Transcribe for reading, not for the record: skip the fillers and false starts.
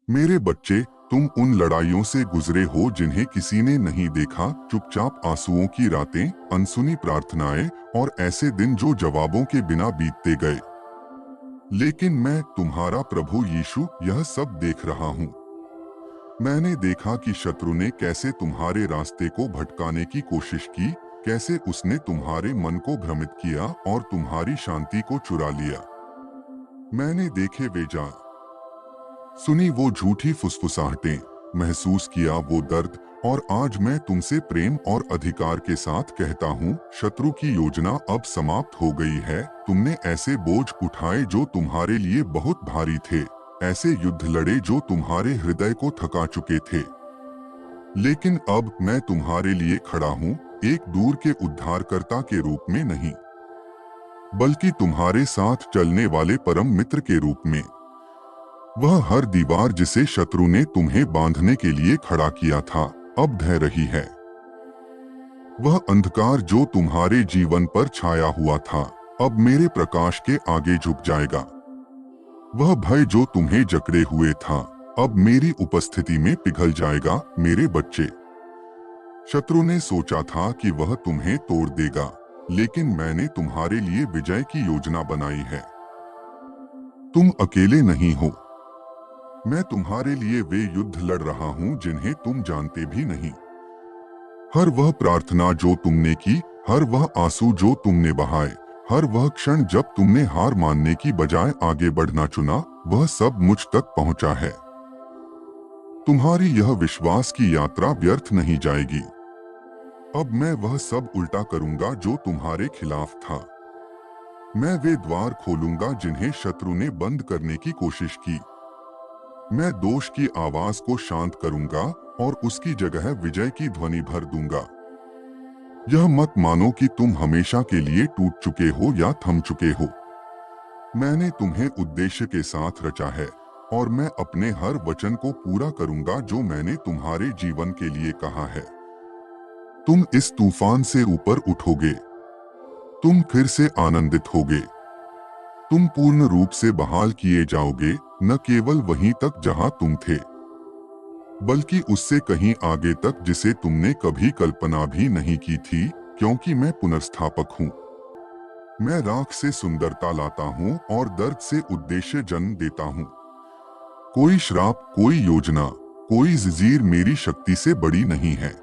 मेरे बच्चे, तुम उन लड़ाइयों से गुजरे हो जिन्हें किसी ने नहीं देखा। चुपचाप आंसुओं की रातें, अनसुनी प्रार्थनाएं और ऐसे दिन जो जवाबों के बिना बीतते गए। लेकिन मैं, तुम्हारा प्रभु यीशु, यह सब देख रहा हूँ। मैंने देखा कि शत्रु ने कैसे तुम्हारे रास्ते को भटकाने की कोशिश की, कैसे उसने तुम्हारे मन को भ्रमित किया और तुम्हारी शांति को चुरा लिया। मैंने देखे वे जान, सुनी वो झूठी फुसफुसाहटें, महसूस किया वो दर्द, और आज मैं तुमसे प्रेम और अधिकार के साथ कहता हूँ, शत्रु की योजना अब समाप्त हो गई है। तुमने ऐसे बोझ उठाए जो तुम्हारे लिए बहुत भारी थे, ऐसे युद्ध लड़े जो तुम्हारे हृदय को थका चुके थे। लेकिन अब मैं तुम्हारे लिए खड़ा हूँ, एक दूर के उद्धारकर्ता के रूप में नहीं, बल्कि तुम्हारे साथ चलने वाले परम मित्र के रूप में। वह हर दीवार जिसे शत्रु ने तुम्हें बांधने के लिए खड़ा किया था, अब ढह रही है। वह अंधकार जो तुम्हारे जीवन पर छाया हुआ था, अब मेरे प्रकाश के आगे झुक जाएगा। वह भय जो तुम्हें जकड़े हुए था, अब मेरी उपस्थिति में पिघल जाएगा। मेरे बच्चे, शत्रु ने सोचा था कि वह तुम्हें तोड़ देगा, लेकिन मैंने तुम्हारे लिए विजय की योजना बनाई है। तुम अकेले नहीं हो। मैं तुम्हारे लिए वे युद्ध लड़ रहा हूं जिन्हें तुम जानते भी नहीं। हर वह प्रार्थना जो तुमने की, हर वह आंसू जो तुमने बहाए, हर वह क्षण जब तुमने हार मानने की बजाय आगे बढ़ना चुना, वह सब मुझ तक पहुंचा है। तुम्हारी यह विश्वास की यात्रा व्यर्थ नहीं जाएगी। अब मैं वह सब उल्टा करूंगा जो तुम्हारे खिलाफ था। मैं वे द्वार खोलूंगा जिन्हें शत्रु ने बंद करने की कोशिश की। मैं दोष की आवाज को शांत करूंगा और उसकी जगह विजय की ध्वनि भर दूंगा। यह मत मानो कि तुम हमेशा के लिए टूट चुके हो या थम चुके हो। मैंने तुम्हें उद्देश्य के साथ रचा है, और मैं अपने हर वचन को पूरा करूंगा जो मैंने तुम्हारे जीवन के लिए कहा है। तुम इस तूफान से ऊपर उठोगे। तुम फिर से आनंदित होगे। तुम पूर्ण रूप से बहाल किए जाओगे, न केवल वहीं तक जहां तुम थे, बल्कि उससे कहीं आगे तक जिसे तुमने कभी कल्पना भी नहीं की थी, क्योंकि मैं पुनर्स्थापक हूँ। मैं राख से सुंदरता लाता हूँ और दर्द से उद्देश्य जन्म देता हूँ। कोई श्राप, कोई योजना, कोई जंजीर मेरी शक्ति से बड़ी नहीं है।